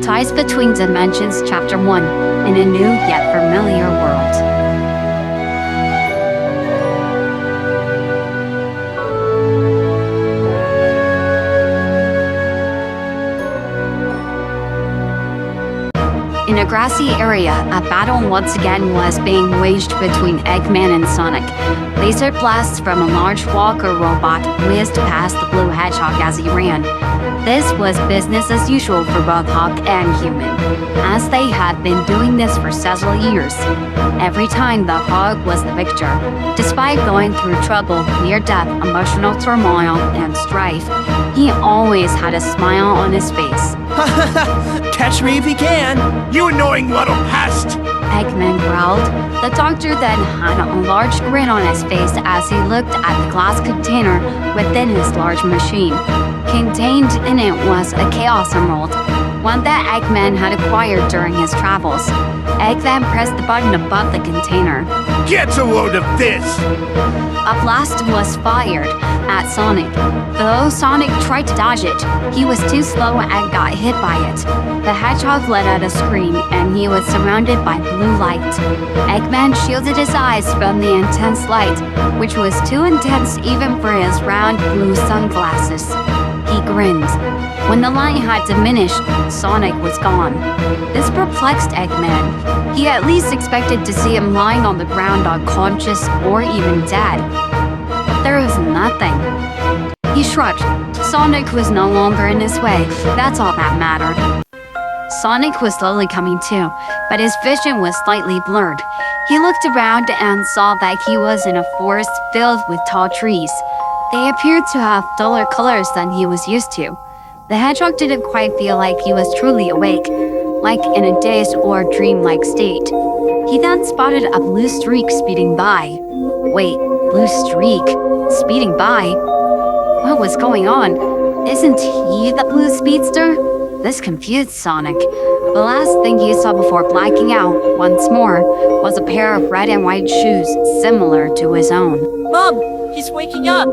Ties Between Dimensions Chapter 1 in a New Yet Familiar World. In a grassy area, a battle once again was being waged between Eggman and Sonic. Laser blasts from a large walker robot whizzed past the blue hedgehog as he ran. This was business as usual for both Hawk and Human, as they had been doing this for several years. Every time the Hawk was the victor, despite going through trouble, near-death, emotional turmoil, and strife, he always had a smile on his face. Catch me if you can! You annoying little pest! Eggman growled. The doctor then had a large grin on his face as he looked at the glass container within his large machine. Contained in it was a Chaos Emerald, one that Eggman had acquired during his travels. Egg then pressed the button above the container. Get a load of this! A blast was fired at Sonic. Though Sonic tried to dodge it, he was too slow and got hit by it. The hedgehog let out a scream, and he was surrounded by blue light. Eggman shielded his eyes from the intense light, which was too intense even for his round blue sunglasses. He grinned. When the light had diminished, Sonic was gone. This perplexed Eggman. He at least expected to see him lying on the ground unconscious or even dead. But there was nothing. He shrugged. Sonic was no longer in his way. That's all that mattered. Sonic was slowly coming to, but his vision was slightly blurred. He looked around and saw that he was in a forest filled with tall trees. They appeared to have duller colors than he was used to. The hedgehog didn't quite feel like he was truly awake, like in a dazed or dreamlike state. He then spotted a blue streak speeding by. Wait, blue streak? Speeding by? What was going on? Isn't he the blue speedster? This confused Sonic. The last thing he saw before blacking out once more was a pair of red and white shoes similar to his own. Mom, he's waking up!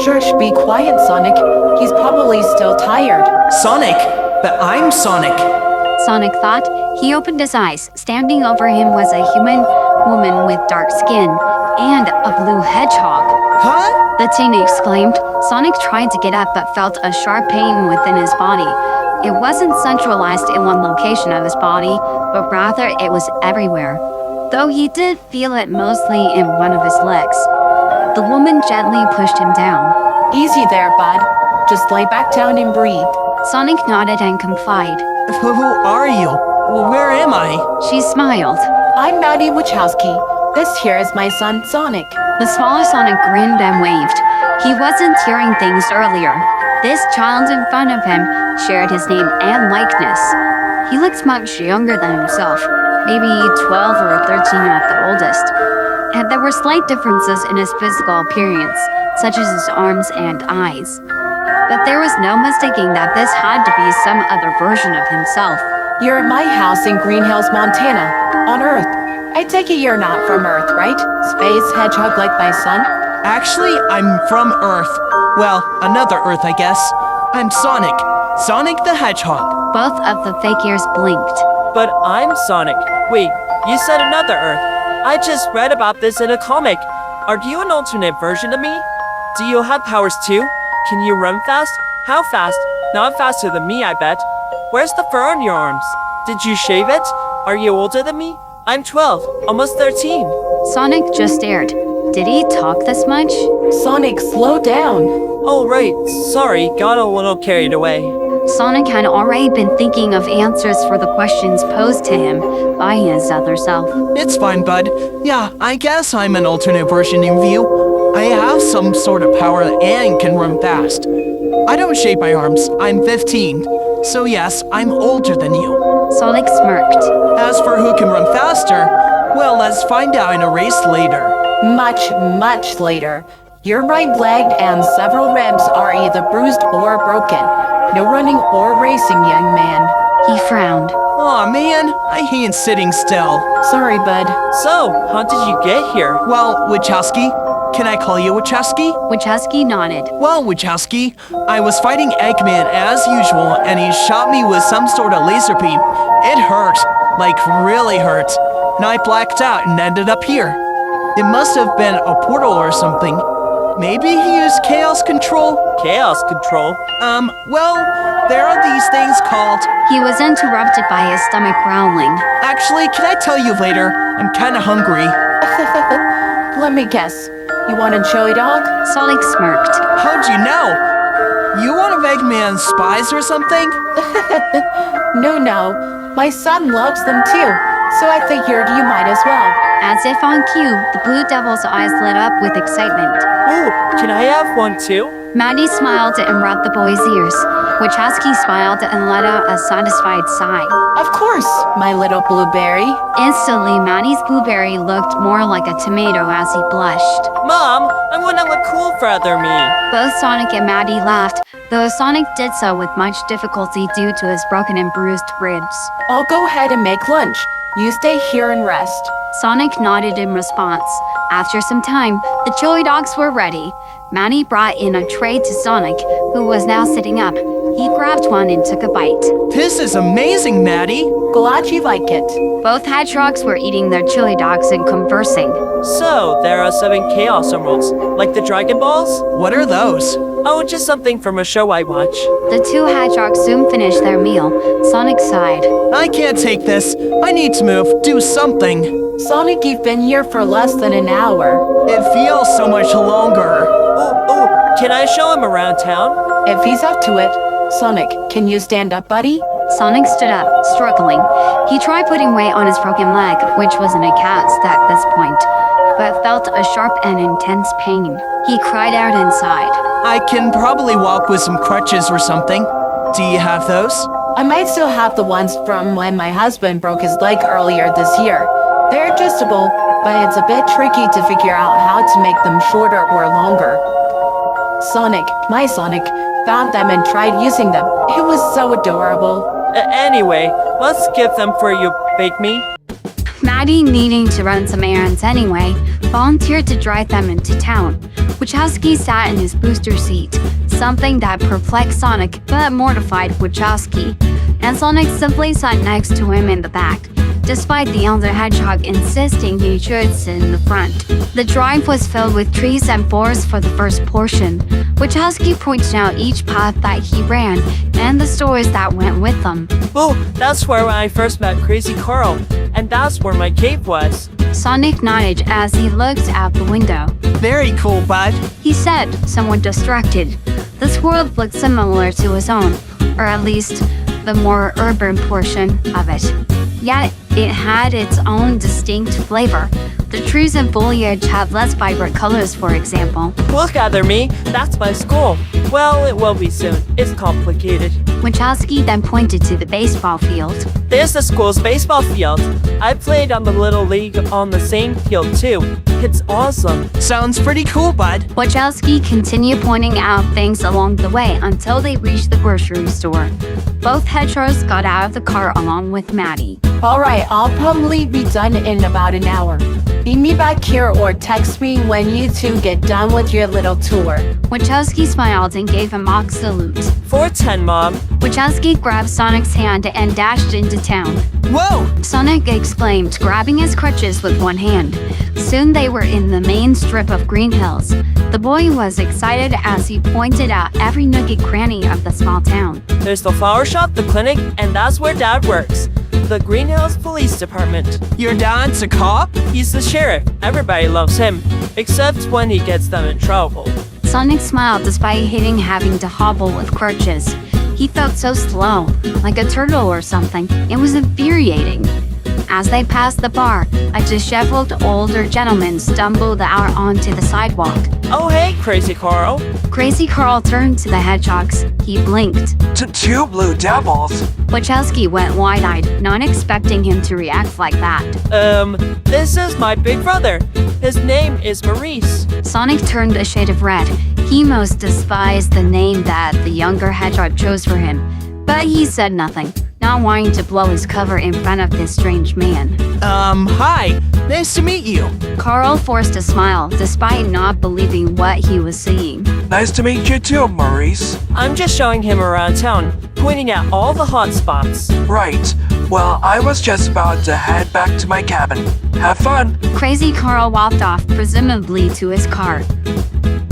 Shush, be quiet, Sonic. He's probably still tired. Sonic! But I'm Sonic! Sonic thought. He opened his eyes. Standing over him was a human woman with dark skin and a blue hedgehog. Huh? The teen exclaimed. Sonic tried to get up but felt a sharp pain within his body. It wasn't centralized in one location of his body, but rather it was everywhere, though he did feel it mostly in one of his legs. The woman gently pushed him down. Easy there, bud. Just lay back down and breathe. Sonic nodded and complied. Who are you? Where am I? She smiled. I'm Maddie Wachowski. This here is my son, Sonic. The smaller Sonic grinned and waved. He wasn't hearing things earlier. This child in front of him shared his name and likeness. He looked much younger than himself, maybe 12 or 13 at the oldest. And there were slight differences in his physical appearance, such as his arms and eyes. But there was no mistaking that this had to be some other version of himself. You're at my house in Green Hills, Montana, on Earth. I take it you're not from Earth, right? Space hedgehog like my son? Actually, I'm from Earth. Well, another Earth, I guess. I'm Sonic. Sonic the Hedgehog. Both of the figures blinked. But I'm Sonic. Wait, you said another Earth. I just read about this in a comic. Are you an alternate version of me? Do you have powers too? Can you run fast? How fast? Not faster than me, I bet. Where's the fur on your arms? Did you shave it? Are you older than me? I'm 12, almost 13. Sonic just stared. Did he talk this much? Sonic, slow down. Oh right, sorry, got a little carried away. Sonic had already been thinking of answers for the questions posed to him by his other self. It's fine, bud. Yeah, I guess I'm an alternate version of you. I have some sort of power and can run fast. I don't shave my arms. I'm 15. So yes, I'm older than you. Sonic smirked. As for who can run faster, well, let's find out in a race later. Much, much later. Your right leg and several ribs are either bruised or broken. No running or racing, young man. He frowned. Aw, man, I hate sitting still. Sorry, bud. So, how did you get here? Well, Wachowski, Can I call you Wachowski? Wachowski nodded. Well, Wachowski, I was fighting Eggman as usual, and he shot me with some sort of laser beam. It hurt, like really hurt, and I blacked out and ended up here. It must have been a portal or something. Maybe he used chaos control? Chaos control? Well, there are these things called... He was interrupted by his stomach growling. Actually, can I tell you later? I'm kinda hungry. Let me guess. You want a chili dog? Sonic smirked. How'd you know? You one of Eggman's spies or something? No. My son loves them too, so I figured you might as well. As if on cue, the Blue Devil's eyes lit up with excitement. Ooh, can I have one too? Maddie smiled and rubbed the boy's ears. Wachowski smiled and let out a satisfied sigh. Of course, my little blueberry. Instantly, Maddie's blueberry looked more like a tomato as he blushed. Mom, I want to look cool for other me. Both Sonic and Maddie laughed, though Sonic did so with much difficulty due to his broken and bruised ribs. I'll go ahead and make lunch. You stay here and rest. Sonic nodded in response. After some time, the chili dogs were ready. Maddie brought in a tray to Sonic, who was now sitting up. He grabbed one and took a bite. This is amazing, Maddie. Glad you like it. Both hedgehogs were eating their chili dogs and conversing. So, there are 7 Chaos Emeralds, like the Dragon Balls? What are those? Oh, just something from a show I watch. The two hedgehogs soon finished their meal. Sonic sighed. I can't take this. I need to move. Do something. Sonic, you've been here for less than an hour. It feels so much longer. Oh, can I show him around town? If he's up to it. Sonic, can you stand up, buddy? Sonic stood up, struggling. He tried putting weight on his broken leg, which was in a cast at this point, but felt a sharp and intense pain. He cried out inside. I can probably walk with some crutches or something. Do you have those? I might still have the ones from when my husband broke his leg earlier this year. They're adjustable, but it's a bit tricky to figure out how to make them shorter or longer. Sonic, my Sonic, found them and tried using them. It was so adorable. Anyway, let's give them for you, Bake Me. Maddie, needing to run some errands anyway, volunteered to drive them into town. Wachowski sat in his booster seat, something that perplexed Sonic but mortified Wachowski, and Sonic simply sat next to him in the back, despite the elder hedgehog insisting he should sit in the front. The drive was filled with trees and forests for the first portion. Wachowski pointed out each path that he ran and the stores that went with them. Oh, that's where I first met Crazy Carl, and that's where my cave was. Sonic nodded as he looked out the window. Very cool, bud. He said, somewhat distracted. This world looked similar to his own, or at least the more urban portion of it. Yet, it had its own distinct flavor. The trees and foliage had less vibrant colors, for example. Look, Other Me, that's my school. Well, it will be soon. It's complicated. Wachowski then pointed to the baseball field. There's the school's baseball field. I played on the Little League on the same field too. It's awesome. Sounds pretty cool, bud. Wachowski continued pointing out things along the way until they reached the grocery store. Both hedgehogs got out of the car along with Maddie. Alright, I'll probably be done in about an hour. Meet me back here or text me when you two get done with your little tour. Wachowski smiled and gave a mock salute. 410, Mom. Wachowski grabbed Sonic's hand and dashed into town. Whoa! Sonic exclaimed, grabbing his crutches with one hand. Soon they were in the main strip of Green Hills. The boy was excited as he pointed out every nook and cranny of the small town. There's the flower shop, the clinic, and that's where Dad works. The Green Hills Police Department. Your dad's a cop? He's the sheriff. Everybody loves him, except when he gets them in trouble. Sonic smiled despite hating having to hobble with crutches. He felt so slow, like a turtle or something. It was infuriating. As they passed the bar, a disheveled older gentleman stumbled out onto the sidewalk. Oh, hey, Crazy Carl. Crazy Carl turned to the hedgehogs. He blinked. Two blue devils. Wachowski went wide-eyed, not expecting him to react like that. This is my big brother. His name is Maurice. Sonic turned a shade of red. He most despised the name that the younger hedgehog chose for him, but he said nothing, not wanting to blow his cover in front of this strange man. Hi. Nice to meet you. Carl forced a smile despite not believing what he was seeing. Nice to meet you too, Maurice. I'm just showing him around town, pointing out all the hot spots. Right. Well, I was just about to head back to my cabin. Have fun. Crazy Carl walked off, presumably to his car.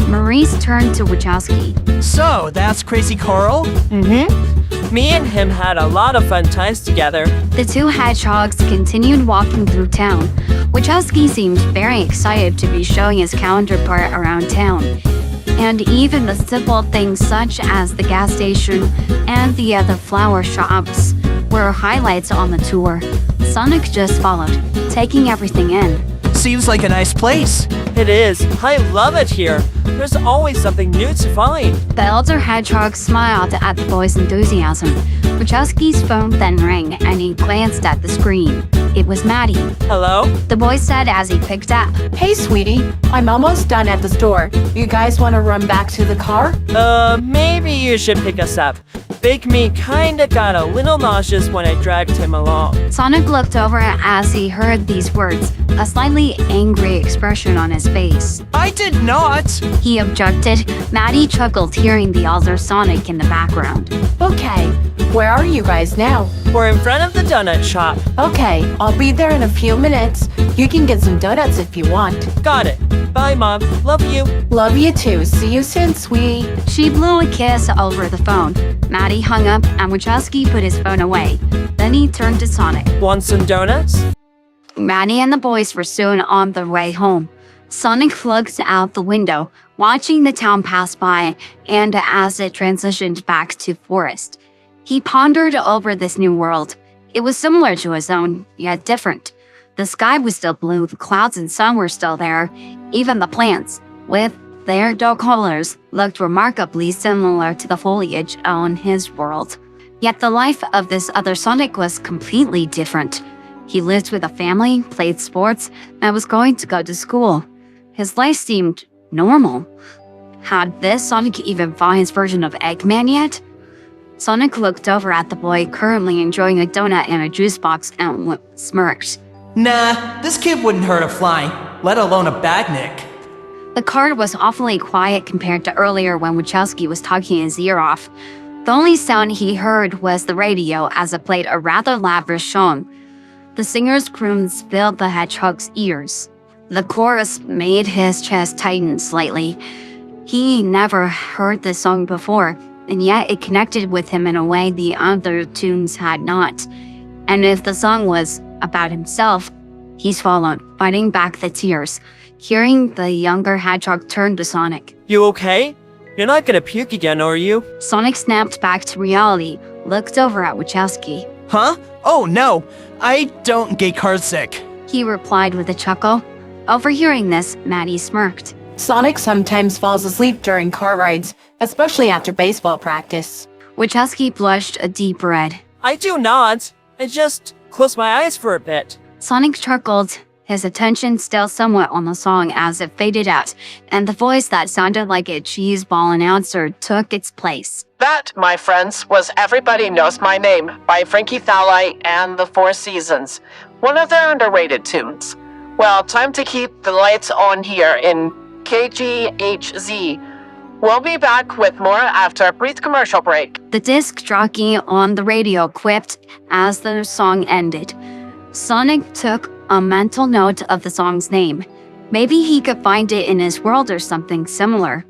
Maurice turned to Wachowski. So, that's Crazy Carl? Me and him had a lot of fun times together. The two hedgehogs continued walking through town. Wachowski seemed very excited to be showing his counterpart around town. And even the simple things such as the gas station and the other flower shops were highlights on the tour. Sonic just followed, taking everything in. Seems like a nice place. It is. I love it here. There's always something new to find. The elder hedgehog smiled at the boy's enthusiasm. Wachowski's phone then rang, and he glanced at the screen. It was Maddie. Hello? The boy said as he picked up. Hey, sweetie, I'm almost done at the store. You guys want to run back to the car? Maybe you should pick us up. Big Me kinda got a little nauseous when I dragged him along. Sonic looked over as he heard these words, a slightly angry expression on his face. I did not. He objected. Maddie chuckled, hearing the elder Sonic in the background. Okay, where are you guys now? We're in front of the donut shop. Okay, I'll be there in a few minutes. You can get some donuts if you want. Got it. Bye, Mom. Love you. Love you too. See you soon, sweetie. She blew a kiss over the phone. Maddie hung up and Wachowski put his phone away. Then he turned to Sonic. Want some donuts? Maddie and the boys were soon on their way home. Sonic looked out the window, watching the town pass by, and as it transitioned back to forest. He pondered over this new world. It was similar to his own, yet different. The sky was still blue, the clouds and sun were still there. Even the plants, with their dull colors, looked remarkably similar to the foliage on his world. Yet the life of this other Sonic was completely different. He lived with a family, played sports, and was going to go to school. His life seemed normal. Had this Sonic even found his version of Eggman yet? Sonic looked over at the boy currently enjoying a donut and a juice box and smirked. Nah, this kid wouldn't hurt a fly, let alone a badnik. The car was awfully quiet compared to earlier when Wachowski was talking his ear off. The only sound he heard was the radio as it played a rather lavish song. The singer's croons filled the hedgehog's ears. The chorus made his chest tighten slightly. He never heard this song before, and yet it connected with him in a way the other tunes had not. And if the song was about himself, he swallowed, fighting back the tears. Hearing the younger hedgehog turn to Sonic. You okay? You're not gonna puke again, are you? Sonic snapped back to reality, looked over at Wachowski. Huh? Oh no, I don't get car sick. He replied with a chuckle. Overhearing this, Maddie smirked. Sonic sometimes falls asleep during car rides, especially after baseball practice. Wachowski blushed a deep red. I do not. I just close my eyes for a bit. Sonic chuckled, his attention still somewhat on the song as it faded out, and the voice that sounded like a cheeseball announcer took its place. That, my friends, was Everybody Knows My Name by Frankie Thalai and the Four Seasons, one of their underrated tunes. Well, time to keep the lights on here in KGHZ. We'll be back with more after a brief commercial break. The disc jockey on the radio quipped as the song ended. Sonic took a mental note of the song's name. Maybe he could find it in his world or something similar.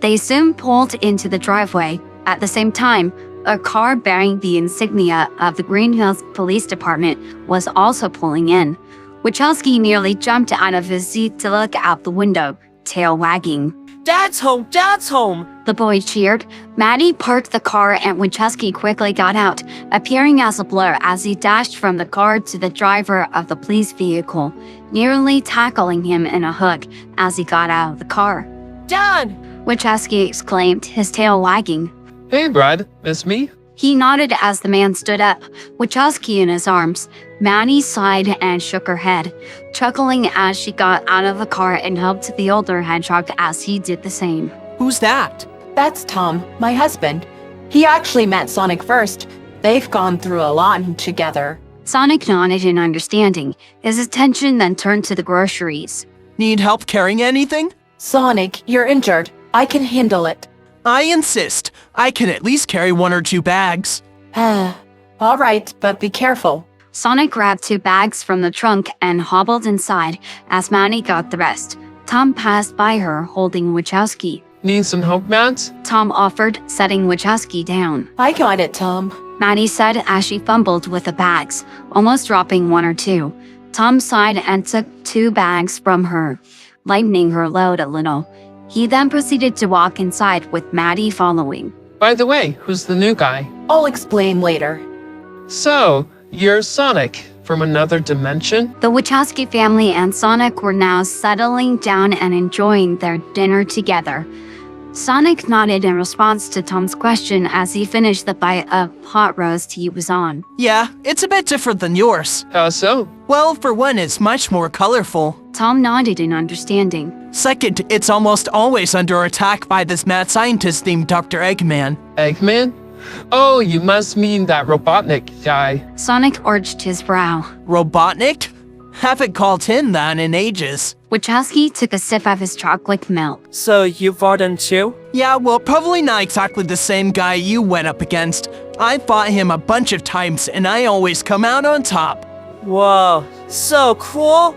They soon pulled into the driveway. At the same time, a car bearing the insignia of the Green Hills Police Department was also pulling in. Wachowski nearly jumped out of his seat to look out the window, tail wagging. Dad's home! Dad's home! The boy cheered. Maddie parked the car and Wachowski quickly got out, appearing as a blur as he dashed from the car to the driver of the police vehicle, nearly tackling him in a hug as he got out of the car. Dad! Wachowski exclaimed, his tail wagging. Hey, Brad, it's me. He nodded as the man stood up, Wachowski in his arms. Maddie sighed and shook her head, chuckling as she got out of the car and helped the older hedgehog as he did the same. Who's that? That's Tom, my husband. He actually met Sonic first. They've gone through a lot together. Sonic nodded in understanding. His attention then turned to the groceries. Need help carrying anything? Sonic, you're injured. I can handle it. I insist. I can at least carry 1 or 2 bags. All right, but be careful. Sonic grabbed 2 bags from the trunk and hobbled inside as Maddie got the rest. Tom passed by her holding Wachowski. Need some help, Matt? Tom offered, setting Wachowski down. I got it, Tom. Maddie said as she fumbled with the bags, almost dropping 1 or 2. Tom sighed and took 2 bags from her, lightening her load a little. He then proceeded to walk inside with Maddie following. By the way, who's the new guy? I'll explain later. So, you're Sonic from another dimension? The Wachowski family and Sonic were now settling down and enjoying their dinner together. Sonic nodded in response to Tom's question as he finished the bite of pot roast he was on. Yeah, it's a bit different than yours. How so? Well, for one, it's much more colorful. Tom nodded in understanding. Second, it's almost always under attack by this mad scientist named Dr. Eggman. Eggman? Oh, you must mean that Robotnik guy. Sonic arched his brow. Robotnik? Haven't called him that in ages. Wachowski took a sip of his chocolate milk. So you fought him too? Yeah, well, probably not exactly the same guy you went up against. I fought him a bunch of times, and I always come out on top. Whoa, so cool!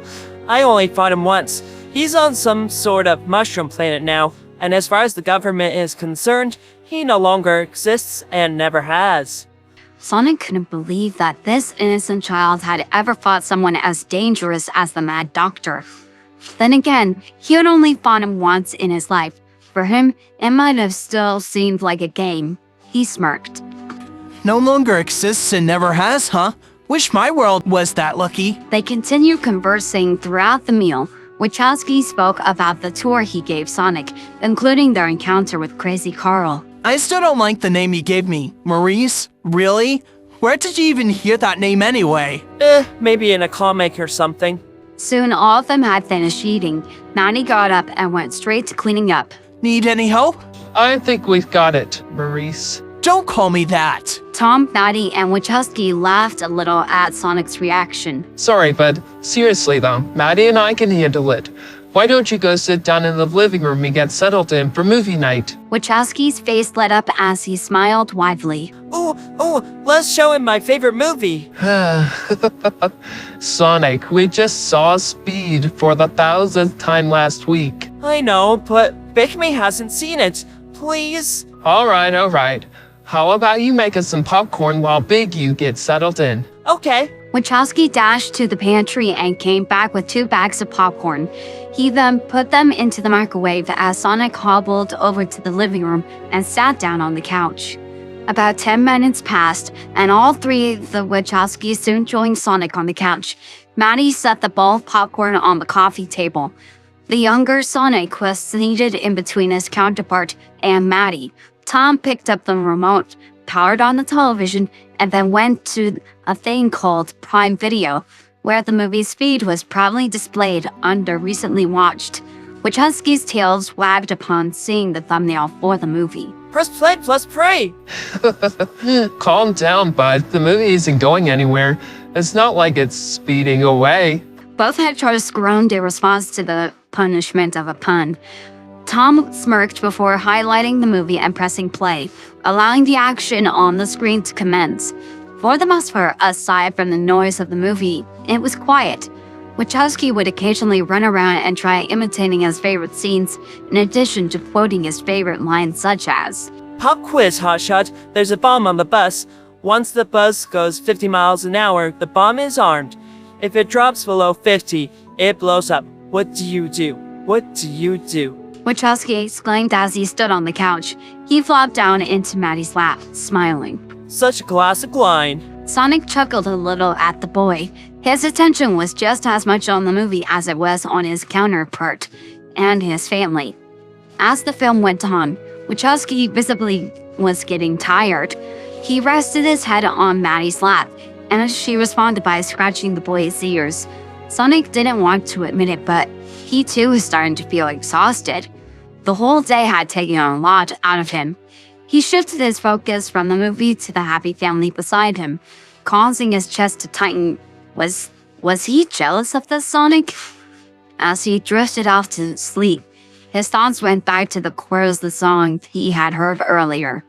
I only fought him once. He's on some sort of mushroom planet now, and as far as the government is concerned, he no longer exists and never has. Sonic couldn't believe that this innocent child had ever fought someone as dangerous as the Mad Doctor. Then again, he had only fought him once in his life. For him, it might have still seemed like a game. He smirked. No longer exists and never has, huh? Wish my world was that lucky. They continued conversing throughout the meal. Wachowski spoke about the tour he gave Sonic, including their encounter with Crazy Carl. I still don't like the name you gave me. Maurice? Really? Where did you even hear that name anyway? Maybe in a comic or something. Soon all of them had finished eating. Maddie got up and went straight to cleaning up. Need any help? I think we've got it, Maurice. Don't call me that. Tom, Maddie, and Wachowski laughed a little at Sonic's reaction. Sorry, but seriously though, Maddie and I can handle it. Why don't you go sit down in the living room and get settled in for movie night? Wachowski's face lit up as he smiled widely. Ooh, let's show him my favorite movie. Sonic, we just saw Speed for the 1000th time last week. I know, but Bikme hasn't seen it. Please? Alright. How about you make us some popcorn while Big U gets settled in? Okay. Wachowski dashed to the pantry and came back with 2 bags of popcorn. He then put them into the microwave as Sonic hobbled over to the living room and sat down on the couch. About 10 minutes passed, and all 3 of the Wachowskis soon joined Sonic on the couch. Maddie set the bowl of popcorn on the coffee table. The younger Sonic was seated in between his counterpart and Maddie. Tom picked up the remote, powered on the television, and then went to a thing called Prime Video, where the movie's feed was proudly displayed under recently watched. Wachowski's tails wagged upon seeing the thumbnail for the movie. Press play plus pray. Calm down, bud. The movie isn't going anywhere. It's not like it's speeding away. Both hedgehogs groaned in response to the punishment of a pun. Tom smirked before highlighting the movie and pressing play, allowing the action on the screen to commence. For the most part, aside from the noise of the movie, it was quiet. Wachowski would occasionally run around and try imitating his favorite scenes, in addition to quoting his favorite lines such as, Pop quiz, Hotshot. There's a bomb on the bus. Once the bus goes 50 miles an hour, the bomb is armed. If it drops below 50, it blows up. What do you do? What do you do? Wachowski exclaimed as he stood on the couch. He flopped down into Maddie's lap, smiling. Such a classic line. Sonic chuckled a little at the boy. His attention was just as much on the movie as it was on his counterpart and his family. As the film went on, Wachowski visibly was getting tired. He rested his head on Maddie's lap, and she responded by scratching the boy's ears. Sonic didn't want to admit it, but he too was starting to feel exhausted. The whole day had taken a lot out of him. He shifted his focus from the movie to the happy family beside him. causing his chest to tighten. Was he jealous of the Sonic? As he drifted off to sleep, his thoughts went back to the chorus of the song he had heard earlier.